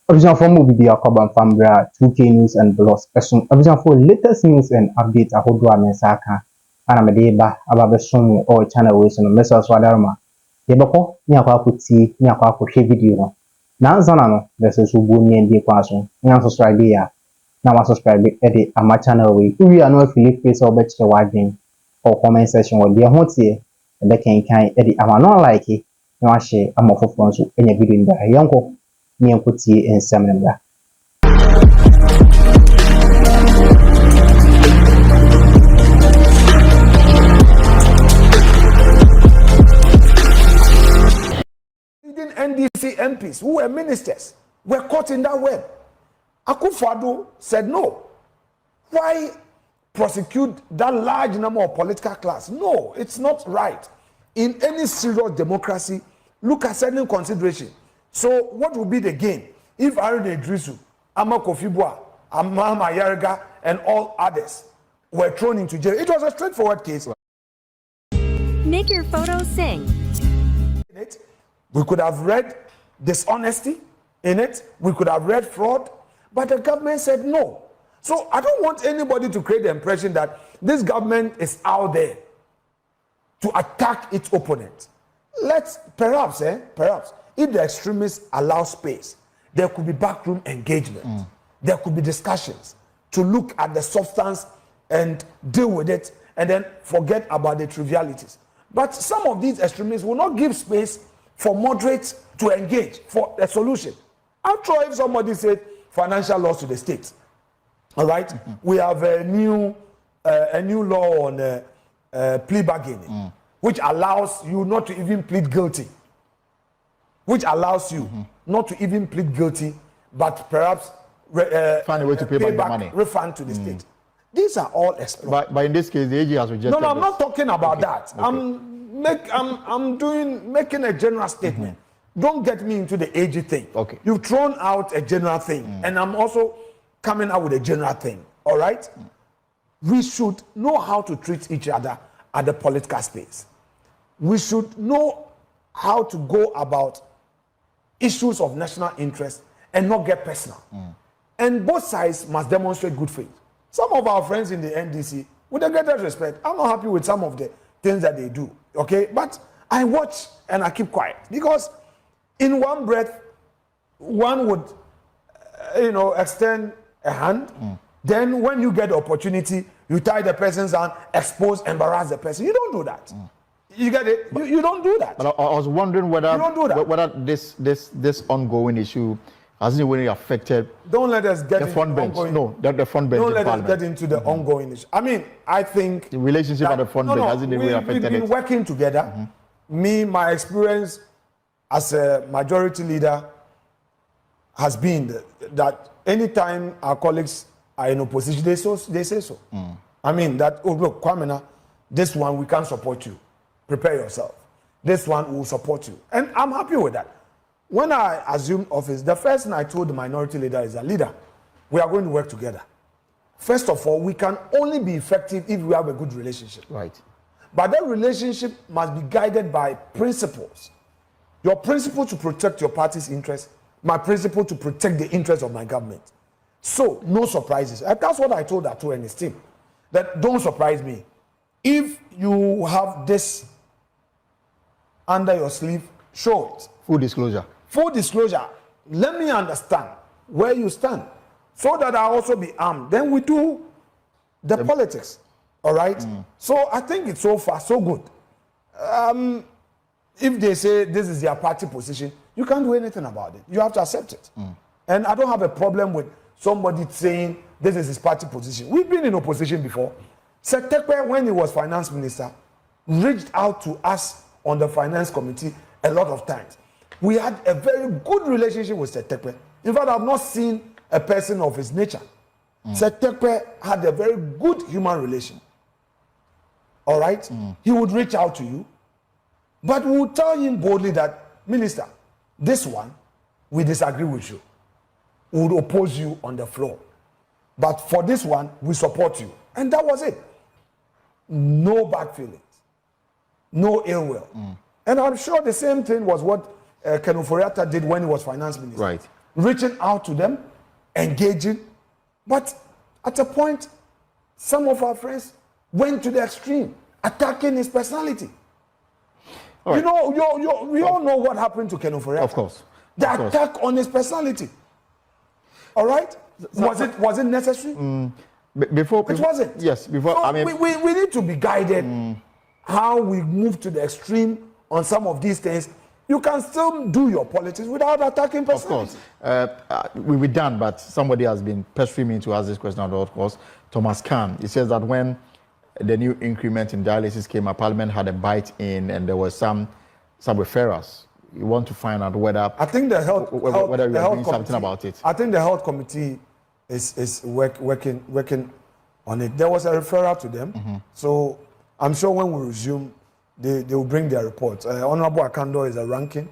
Abuja for mo bibi akwaba mfambra 2K News and Plus person Abuja for latest news and update ahodo a mensaka ana me de ba aba be som o channel we so no message so adarma ye beko ni akwa akuti ni akwa akohwe video no na nzana no versus ubu ni ndi kwa so nya subscribe ya na wa subscribe e de ama channel we uwi anu afili face obe chike wadin or comment section wo de ho tie e be kan e de ama no like na wa share ama fofo so enya video nda yanko Nyankuti and Samanda. Leading NDC MPs who were ministers were caught in that web. Akufo-Addo said no. Why prosecute that large number of political class? No, it's not right. In any serious democracy, look at certain consideration. So what would be the gain if Haruna Iddrisu, Ama Kofi-Boa, Ama Yarga, and all others were thrown into jail? It was a straightforward case. Make your photos sing. We could have read dishonesty in it. We could have read fraud. But the government said no. So I don't want anybody to create the impression that this government is out there to attack its opponent. Let's, perhaps, if the extremists allow space, there could be backroom engagement. There could be discussions to look at the substance and deal with it and then forget about the trivialities. But some of these extremists will not give space for moderates to engage for a solution. After all, if somebody said financial loss to the state, all right, we have a new law on plea bargaining, which allows you not to even plead guilty. Which allows you not to even plead guilty, but perhaps find a way to pay back the money. Refund to the state. These are all explored. But in this case, the AG has rejected. No, I'm not talking about that. Okay. I'm making a general statement. Don't get me into the AG thing. Okay. You've thrown out a general thing, and I'm also coming out with a general thing. All right. We should know how to treat each other at the political space. We should know how to go about issues of national interest and not get personal. And both sides must demonstrate good faith. Some of our friends in the NDC, with the greatest respect, I'm not happy with some of the things that they do, okay? But I watch and I keep quiet because in one breath, one would, extend a hand. Then when you get the opportunity, you tie the person's hand, expose, embarrass the person. You don't do that. You get it? You don't do that. But I was wondering whether you don't do that. whether this ongoing issue has in any way affected. Don't let us get the into front bench. No, the front bench. Don't let us get into the ongoing issue. I mean, I think the relationship at the front bench has in any way affected it. We've been working together. Me, my experience as a majority leader has been that anytime our colleagues are in opposition, they say so. I mean that. Oh look, Kwamena, this one we can't support you. Prepare yourself. This one will support you. And I'm happy with that. When I assumed office, the first thing I told the minority leader is that, leader, we are going to work together. First of all, we can only be effective if we have a good relationship. Right. But that relationship must be guided by principles. Your principle to protect your party's interest, my principle to protect the interest of my government. So, no surprises. And that's what I told Ato and his team. That don't surprise me. If you have this under your sleeve, show it. Full disclosure. Full disclosure. Let me understand where you stand so that I also be armed. Then we do the politics. All right? So I think it's so far, so good. If they say this is their party position, you can't do anything about it. You have to accept it. And I don't have a problem with somebody saying this is his party position. We've been in opposition before. Setekwe, when he was finance minister, reached out to us on the finance committee a lot of times. We had a very good relationship with Setekwe. In fact, I've not seen a person of his nature. Setekwe had a very good human relation. All right? He would reach out to you, but we would tell him boldly that, Minister, this one, we disagree with you. We would oppose you on the floor. But for this one, we support you. And that was it. No bad feelings. No ill will. And I'm sure the same thing was what Ken Ofori-Atta did when he was finance minister. Right. reaching out to them, engaging. But at a point, some of our friends went to the extreme, attacking his personality. All right. You know, we all know what happened to Ken Ofori-Atta. Of course. The attack on his personality. All right? Was it necessary? Before It wasn't. Yes, before. So I mean, we need to be guided how we move to the extreme on some of these things. You can still do your politics without attacking personality. of course, we're done, but somebody has been pestering me to ask this question. Of course, Thomas Khan. He says that when the new increment in dialysis came up, Parliament had a bite in, and there was some referrals. You want to find out whether I think the health whether we the are health doing something about it. I think the health committee is working on it. There was a referral to them, so I'm sure when we resume, they will bring their reports. Honorable Akando is a ranking,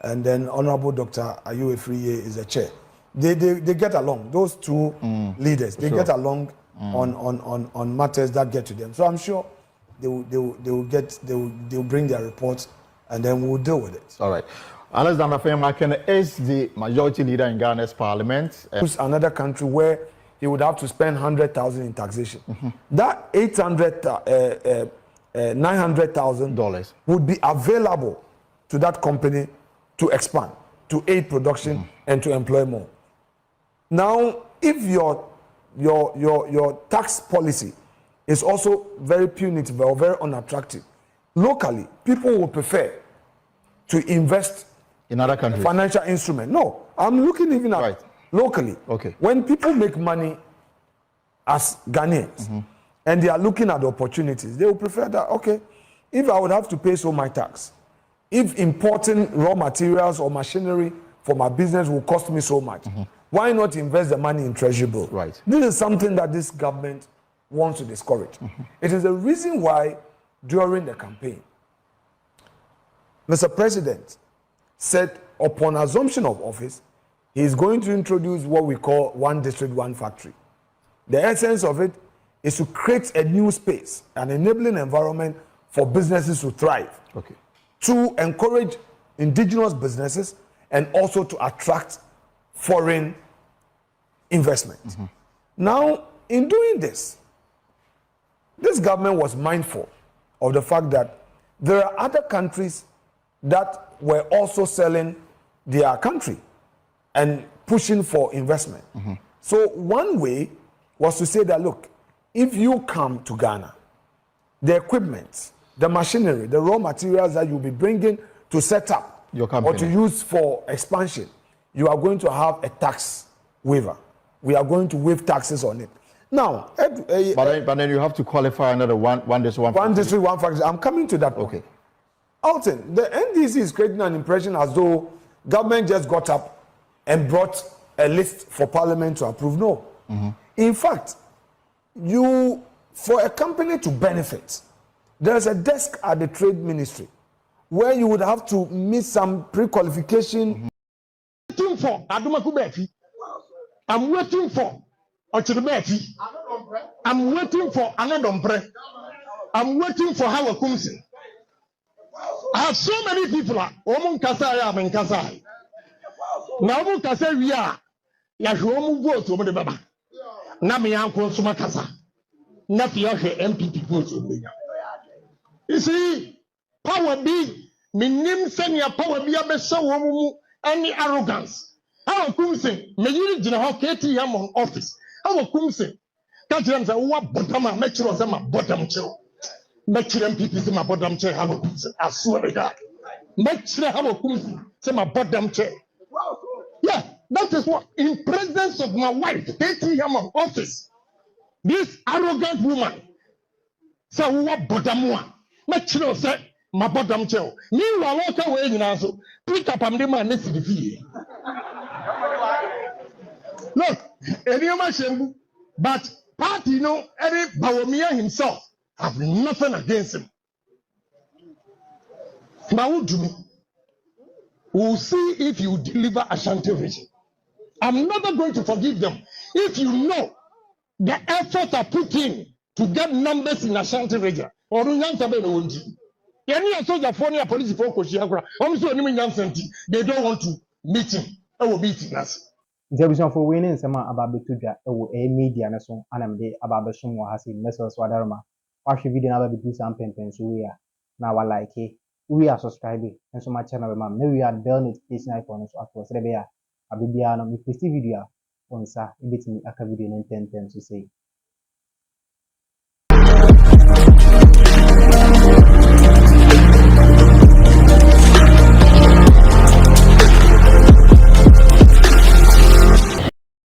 and then Honorable Dr. Ayo Efriye is a chair. They get along. Those two leaders, they get along on matters that get to them. So I'm sure they will bring their reports, and then we'll deal with it. All right. Alexander Fayemaken is the majority leader in Ghana's parliament. It's another country where he would have to spend 100,000 in taxation. That $900,000 would be available to that company to expand, to aid production, and to employ more. Now, if your tax policy is also very punitive or very unattractive, locally, people will prefer to invest in other countries. Financial instrument. No, I'm looking even at locally. Okay. When people make money as Ghanaians and they are looking at the opportunities, they will prefer that, okay, if I would have to pay so much tax, if importing raw materials or machinery for my business will cost me so much, why not invest the money in treasury bill? Right. This is something that this government wants to discourage. It is the reason why during the campaign, Mr. President said upon assumption of office, he is going to introduce what we call one district, one factory. The essence of it is to create a new space, an enabling environment for businesses to thrive, to encourage indigenous businesses and also to attract foreign investment. Now, in doing this, this government was mindful of the fact that there are other countries that were also selling their country and pushing for investment. So one way was to say that, look, if you come to Ghana, the equipment, the machinery, the raw materials that you'll be bringing to set up your company or to use for expansion, you are going to have a tax waiver. We are going to waive taxes on it. Now, but then you have to qualify another one district, one district, one factory. I'm coming to that. Okay. Alton, the NDC is creating an impression as though government just got up and brought a list for Parliament to approve. No. In fact, for a company to benefit, there's a desk at the Trade Ministry where you would have to meet some pre-qualification. I'm waiting for Ochiribeti. I'm waiting for Anadompre. I'm waiting for Howard Kumsi. I have so many people. Omun Kasa ya men Kasa. Na omun Kasa we are. Ya omun vote omun de baba. Na me yan konsuma Kasa. Na fi NPP vote omun. You see, power be minim senya power be abesa omun any arrogance. How Kumsi me yiri jina ho KT yam on office. How Kumsi catch them say what bottom make sure say my bottom chill. Make sure NPP say my bottom chair have a Kumsi. I swear to God. Make sure have a Kumsi say my bottom chair. Yeah, that is what in presence of my wife, KT yam on office. This arrogant woman say what bottom one. Make sure say my bottom chair. Meanwhile, walk away in so pick up am the man next to the fee. Look, but party, Eric Bawumia himself have nothing against him. Now, what do me? We'll see if you deliver Ashanti region. I'm never going to forgive them. If you know the effort I put in to get numbers in Ashanti region, or they don't want to meet him. I will beat us. nti abusuafo wei ne nsɛm a aba abɛto dwa wɔ media no so ana mede aba abɛsom wɔ ha sɛ mmɛsɛ so adaroma wahwɛ video no aba bɛdu saa mpɛmpɛnso wei a na walike we are subscribe nso ma channel bɛma na we are bell notification icon no so ato sɛ bɛyɛ a abebiara no meposti video a wo nsa ɛbɛtumi aka video no ntɛmntɛm so sei